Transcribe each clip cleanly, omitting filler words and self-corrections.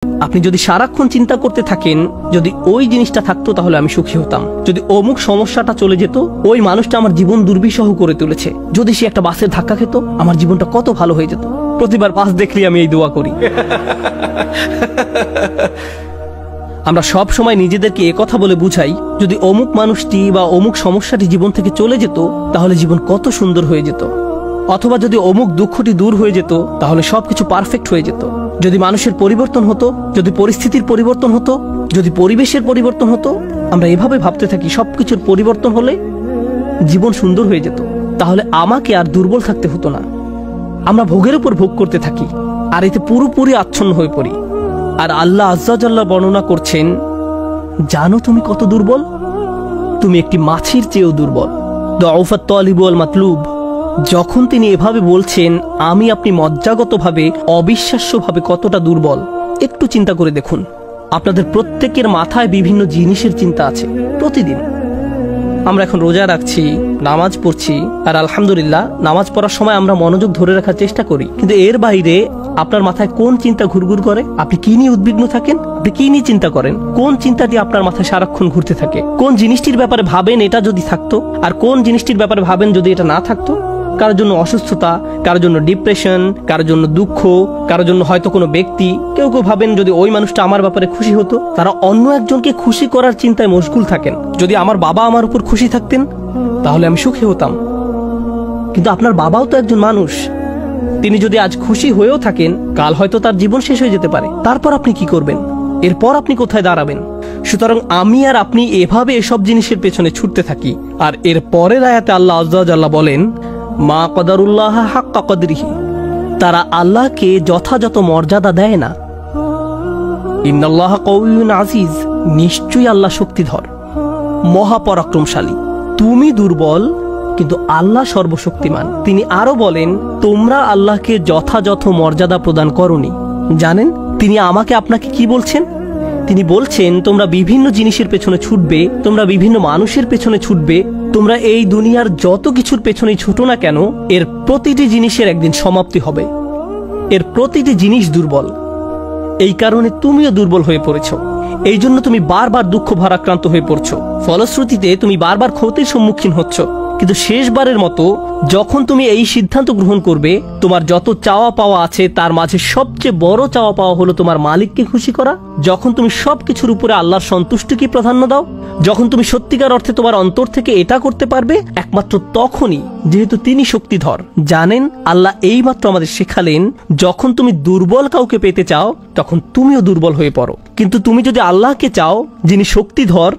আপনি যদি সারাক্ষণ চিন্তা করতে থাকেন যদি ওই জিনিসটা থাকতো তাহলে আমি সুখী হতাম, যদি অমুক সমস্যাটা চলে যেত, ওই মানুষটা আমার জীবন দুর্বিষহ করে তুলেছে, যদি সে একটা বাসের ধাক্কা খেত আমার জীবনটা কত ভালো হয়ে যেত। প্রতিবার বাস দেখলেই আমি এই দোয়া করি। আমরা সব সময় নিজেদেরকে একথা বলে বুঝাই যদি অমুক মানুষটি বা অমুক সমস্যাটি জীবন থেকে চলে যেত তাহলে জীবন কত সুন্দর হয়ে যেত, অথবা যদি অমুক দুঃখটি দূর হয়ে যেত তাহলে সবকিছু পারফেক্ট হয়ে যেত। যদি মানুষের পরিবর্তন হতো, যদি পরিস্থিতির পরিবর্তন হতো, যদি পরিবেশের পরিবর্তন হতো, আমরা এভাবে ভাবতে থাকি সবকিছুর পরিবর্তন হলে জীবন সুন্দর হয়ে যেত, তাহলে আমাকে আর দুর্বল থাকতে হতো না। আমরা ভোগের উপর ভোগ করতে থাকি আর এতে পুরোপুরি আচ্ছন্ন হয়ে পড়ি। আর আল্লাহ আজ্জা জাল্লা বর্ণনা করছেন, জানো তুমি কত দুর্বল? তুমি একটি মাছির চেয়েও দুর্বল। দুআফাত তালিব ওয়াল মাতলুব। যখন তিনি এভাবে বলছেন আমি আপনি মজ্জাগতভাবে অবিশ্বাস্যভাবে কতটা দুর্বল, একটু চিন্তা করে দেখুন। আপনাদের প্রত্যেকের মাথায় বিভিন্ন জিনিসের চিন্তা আছে প্রতিদিন। আমরা এখন রোজা রাখছি, নামাজ পড়ছি, আর আলহামদুলিল্লাহ নামাজ পড়ার সময় আমরা মনোযোগ ধরে রাখার চেষ্টা করি, কিন্তু এর বাইরে আপনার মাথায় কোন চিন্তা ঘুরঘুর করে? আপনি কি নিয়ে উদ্বিগ্ন থাকেন? আপনি কি নিয়ে চিন্তা করেন? কোন চিন্তাটি আপনার মাথায় সারাক্ষণ ঘুরতে থাকে? কোন জিনিসটির ব্যাপারে ভাবেন এটা যদি থাকতো, আর কোন জিনিসটির ব্যাপারে ভাবেন যদি এটা না থাকতো? কারোর জন্য অসুস্থতা, কারোর জন্য ডিপ্রেশন, কারোর জন্য দুঃখ, কারোর জন্য হয়তো কোনো ব্যক্তি। কেউ কেউ ভাবেন যদি ওই মানুষটা আমার ব্যাপারে খুশি হতো। তারা অন্য একজনকে খুশি করার চিন্তায় মশগুল থাকেন। যদি আমার বাবা আমার উপর খুশি থাকতেন তাহলে আমি সুখী হতাম, কিন্তু আপনার বাবাও তো একজন মানুষ। তিনি যদি আজ খুশি হয়েও থাকেন, কাল হয়তো তার জীবন শেষ হয়ে যেতে পারে। তারপর আপনি কি করবেন? এরপর আপনি কোথায় দাঁড়াবেন? সুতরাং আমি আর আপনি এভাবে এসব জিনিসের পেছনে ছুটতে থাকি। আর এর পরের আয়াতে আল্লাহ আজ্জা ওয়া জাল্লা বলেন, মা কদারুল্লাহ হাক্কা কদরিহি। তারা আল্লাহকে যথাযথ মর্যাদা দেয় না। ইন্নাল্লাহ কাউইয়ুন আজিজ। নিশ্চয়ই আল্লাহ শক্তিধর, মহাপরাক্রমশালী। তুমি দুর্বল কিন্তু আল্লাহ সর্বশক্তিমান। তিনি আরো বলেন, তোমরা আল্লাহকে যথাযথ মর্যাদা প্রদান করনি। জানেন তিনি আমাকে আপনাকে কি বলছেন? তিনি বলছেন তোমরা বিভিন্ন জিনিসের পেছনে ছুটবে, তোমরা বিভিন্ন মানুষের পেছনে ছুটবে, তোমরা এই দুনিয়ার যত কিছুর পেছনেই ছুটো না কেন, এর প্রতিটি জিনিসের একদিন সমাপ্তি হবে। এর প্রতিটি জিনিস দুর্বল। এই কারণে তুমিও দুর্বল হয়ে পড়েছ। এই জন্য তুমি বারবার দুঃখ ভারাক্রান্ত হয়ে পড়ছো। ফলশ্রুতিতে তুমি বারবার ক্ষতির সম্মুখীন হচ্ছ। কিন্তু শেষবারের মতো যখন তুমি এই সিদ্ধান্ত গ্রহণ করবে, তোমার যত চাওয়া পাওয়া আছে তার মাঝে সবচেয়ে বড় চাওয়া পাওয়া হলো তোমার মালিককে খুশি করা। যখন তুমি সবকিছুর উপরে আল্লাহর সন্তুষ্টিকে প্রাধান্য দাও, যখন তুমি সত্যিকার অর্থে তোমার অন্তর থেকে এটা করতে পারবে, একমাত্র তখনই, যেহেতু তিনি শক্তিধর। জানেন আল্লাহ এইমাত্র আমাদের শেখালেন, যখন তুমি দুর্বল কাউকে পেতে চাও তখন তুমিও দুর্বল হয়ে পড়ো। কিন্তু তুমি যদি আল্লাহকে চাও যিনি শক্তিধর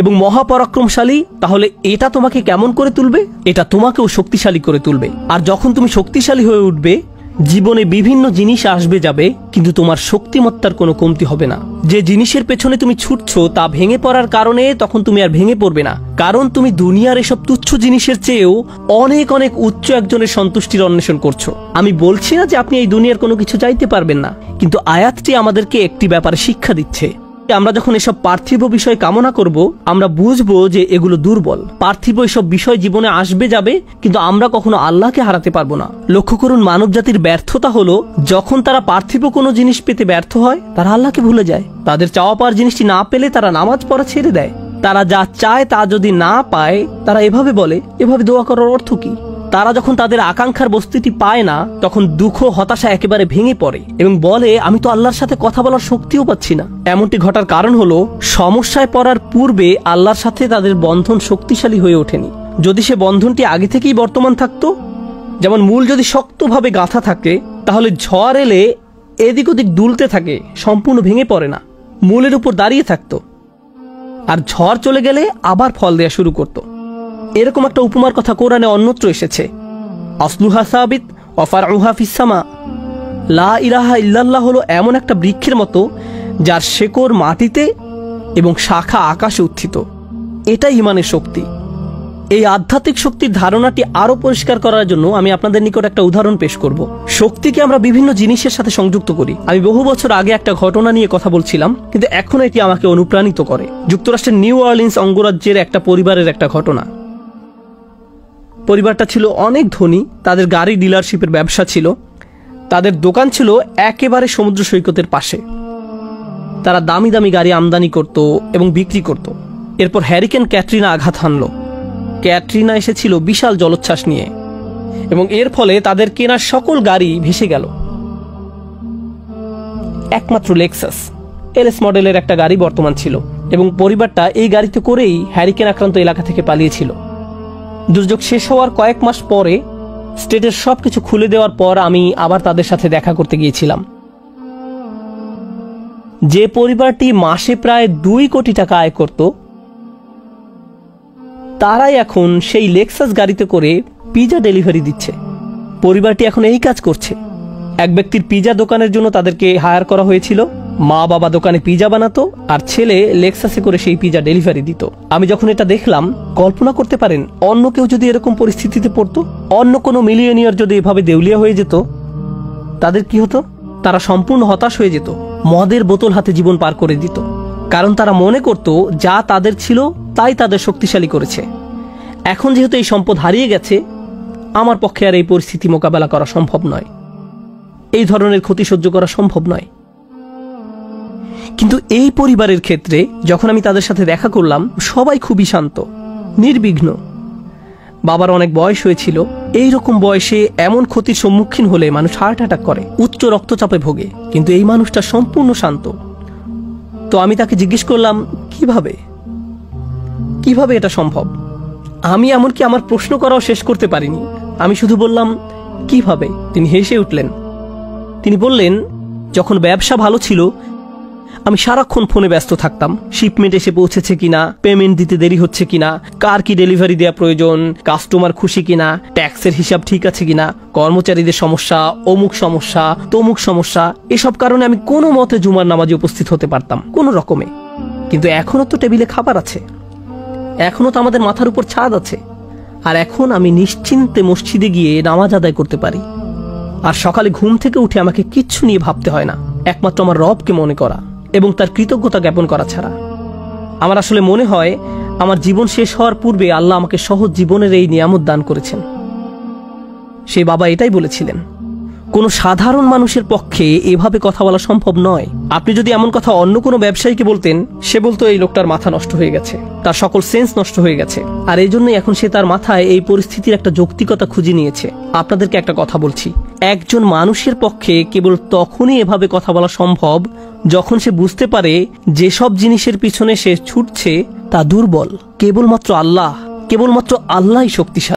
এবং মহাপরাক্রমশালী, তাহলে এটা তোমাকে কেমন করে তুলবে? এটা তোমাকেও শক্তিশালী করে তুলবে। আর যখন তুমি শক্তিশালী হয়ে উঠবে, জীবনে বিভিন্ন জিনিস আসবে যাবে, কিন্তু তোমার শক্তিমত্তার কোনো কমতি হবে না। যে জিনিসের পেছনে তুমি ছুটছো তা ভেঙে পড়ার কারণে তখন তুমি আর ভেঙে পড়বে না, কারণ তুমি দুনিয়ার এসব তুচ্ছ জিনিসের চেয়েও অনেক অনেক উচ্চ একজনের সন্তুষ্টির অন্বেষণ করছো। আমি বলছি না যে আপনি এই দুনিয়ার কোনো কিছু চাইতে পারবেন না, কিন্তু আয়াতটি আমাদেরকে একটি ব্যাপারে শিক্ষা দিচ্ছে। আমরা যখন এসব পার্থিব বিষয় কামনা করব, আমরা বুঝবো যে এগুলো দুর্বল। পার্থিব এসব বিষয় জীবনে আসবে যাবে, কিন্তু আমরা কখনো আল্লাহকে হারাতে পারবো না। লক্ষ্য করুন, মানব জাতির ব্যর্থতা হলো যখন তারা পার্থিব কোনো জিনিস পেতে ব্যর্থ হয়, তারা আল্লাহকে ভুলে যায়। তাদের চাওয়া পাওয়ার জিনিসটি না পেলে তারা নামাজ পড়া ছেড়ে দেয়। তারা যা চায় তা যদি না পায়, তারা এভাবে বলে, এভাবে দোয়া করার অর্থ কি? তারা যখন তাদের আকাঙ্ক্ষার বস্তুটি পায় না, তখন দুঃখ হতাশা একেবারে ভেঙে পড়ে এবং বলে, আমি তো আল্লাহর সাথে কথা বলার শক্তিও পাচ্ছি না। এমনটি ঘটার কারণ হলো সমস্যায় পড়ার পূর্বে আল্লাহর সাথে তাদের বন্ধন শক্তিশালী হয়ে ওঠেনি। যদি সে বন্ধনটি আগে থেকেই বর্তমান থাকতো, যেমন মূল যদি শক্তভাবে গাঁথা থাকে, তাহলে ঝড় এলে এদিক ওদিক দুলতে থাকে, সম্পূর্ণ ভেঙে পড়ে না, মূলের উপর দাঁড়িয়ে থাকতো। আর ঝড় চলে গেলে আবার ফল দেয়া শুরু করতো। এরকম একটা উপমার কথা কোরআনে অন্যত্র এসেছে, আসলুহা সাবিত ওয়া ফারউহা ফিস সামা। লা ইলাহা ইল্লাল্লাহ হলো এমন একটা বৃক্ষের মতো যার শেকড় মাটিতে এবং শাখা আকাশে উত্থিত। এটাই ঈমানের শক্তি। এই আধ্যাত্মিক শক্তির ধারণাটি আরো পরিষ্কার করার জন্য আমি আপনাদের নিকট একটা উদাহরণ পেশ করব। শক্তিকে আমরা বিভিন্ন জিনিসের সাথে সংযুক্ত করি। আমি বহু বছর আগে একটা ঘটনা নিয়ে কথা বলছিলাম, কিন্তু এখন এটি আমাকে অনুপ্রাণিত করে। যুক্তরাষ্ট্রের নিউ অরলিন্স অঙ্গরাজ্যের একটা পরিবারের একটা ঘটনা। পরিবারটা ছিল অনেক ধনী, তাদের গাড়ি ডিলারশিপের ব্যবসা ছিল। তাদের দোকান ছিল একেবারে সমুদ্র সৈকতের পাশে। তারা দামি দামি গাড়ি আমদানি করত এবং বিক্রি করত। এরপর হ্যারিকেন ক্যাটরিনা আঘাত হানল। ক্যাটরিনা এসেছিল বিশাল জলোচ্ছ্বাস নিয়ে এবং এর ফলে তাদের কেনা সকল গাড়ি ভেসে গেল। একমাত্র লেক্সাস এলএস মডেলের একটা গাড়ি বর্তমান ছিল এবং পরিবারটা এই গাড়িতে করেই হ্যারিকেন আক্রান্ত এলাকা থেকে পালিয়েছিল। দুর্যোগ শেষ হওয়ার কয়েক মাস পরে স্টেটের সবকিছু খুলে দেওয়ার পর আমি আবার তাদের সাথে দেখা করতে গিয়েছিলাম। যে পরিবারটি মাসে প্রায় 2 কোটি টাকা আয় করত, তারাই এখন সেই লেক্সাস গাড়িতে করে পিজা ডেলিভারি দিচ্ছে। পরিবারটি এখন এই কাজ করছে। এক ব্যক্তির পিজা দোকানের জন্য তাদেরকে হায়ার করা হয়েছিল। মা বাবা দোকানে পিজা বানাতো আর ছেলে লেক্সাসে করে সেই পিজা ডেলিভারি দিত। আমি যখন এটা দেখলাম, কল্পনা করতে পারেন অন্য কেউ যদি এরকম পরিস্থিতিতে পড়তো, অন্য কোনো মিলিয়নিয়ার যদি এভাবে দেউলিয়া হয়ে যেত, তাদের কি হতো? তারা সম্পূর্ণ হতাশ হয়ে যেত, মদের বোতল হাতে জীবন পার করে দিত। কারণ তারা মনে করত যা তাদের ছিল তাই তাদের শক্তিশালী করেছে। এখন যেহেতু এই সম্পদ হারিয়ে গেছে, আমার পক্ষে আর এই পরিস্থিতি মোকাবেলা করা সম্ভব নয়, এই ধরনের ক্ষতি সহ্য করা সম্ভব নয়। কিন্তু এই পরিবারের ক্ষেত্রে যখন আমি তাদের সাথে দেখা করলাম, সবাই খুবই শান্ত, নির্বিঘ্ন। বাবার অনেক বয়স হয়েছিল। এই রকম বয়সে এমন ক্ষতির সম্মুখীন হলে মানুষ হার্ট অ্যাটাক করে, উচ্চ রক্তচাপে ভোগে, কিন্তু এই মানুষটা সম্পূর্ণ শান্ত। তো আমি তাকে জিজ্ঞেস করলাম, কিভাবে এটা সম্ভব? আমি এমনকি আমার প্রশ্ন করাও শেষ করতে পারিনি। আমি শুধু বললাম, কিভাবে? তিনি হেসে উঠলেন। তিনি বললেন, যখন ব্যবসা ভালো ছিল আমি সারাক্ষণ ফোনে ব্যস্ত থাকতাম। শিপমেন্ট এসে পৌঁছেছে কিনা, পেমেন্ট দিতে দেরি হচ্ছে কিনা, কার কি ডেলিভারি দেওয়া প্রয়োজন, কাস্টমার খুশি কিনা, ট্যাক্সের হিসাব ঠিক আছে কিনা, কর্মচারীদের সমস্যা, অমুক সমস্যা, তমুক সমস্যা, এসব কারণে আমি কোনো মতে জুমার নামাজে উপস্থিত হতে পারতাম কোনো রকমে। কিন্তু এখনো তো টেবিলে খাবার আছে, এখনো তো আমাদের মাথার উপর ছাদ আছে, আর এখন আমি নিশ্চিন্তে মসজিদে গিয়ে নামাজ আদায় করতে পারি। আর সকালে ঘুম থেকে উঠে আমাকে কিচ্ছু নিয়ে ভাবতে হয় না, একমাত্র আমার রবকে মনে করা এবং তার কৃতজ্ঞতা জ্ঞাপন করা ছাড়া। আমার আসলে মনে হয় আমার জীবন শেষ হওয়ার পূর্বে আল্লাহ আমাকে সহজ জীবনের এই নিয়ামত দান করেছেন। সেই বাবা এটাই বলেছিলেন, কোনো সাধারণ মানুষের পক্ষে এভাবে কথা বলা সম্ভব নয়। আপনি যদি এমন কথা অন্য কোনো ব্যবসায়ীকে বলতেন, সে বলতো এই লোকটার মাথা নষ্ট হয়ে গেছে, তার সকল সেন্স নষ্ট হয়ে গেছে। আর এই জন্যই এখন সে তার মাথায় এই পরিস্থিতির একটা যৌক্তিকতা খুঁজে নিয়েছে। আপনাদেরকে একটা কথা বলছি, একজন মানুষের পক্ষে কেবল তখনই এভাবে কথা বলা সম্ভব যখন সে বুঝতে পারে যেসব জিনিসের পিছনে সে ছুটছে তা দুর্বল। কেবলমাত্র আল্লাহই শক্তিশালী।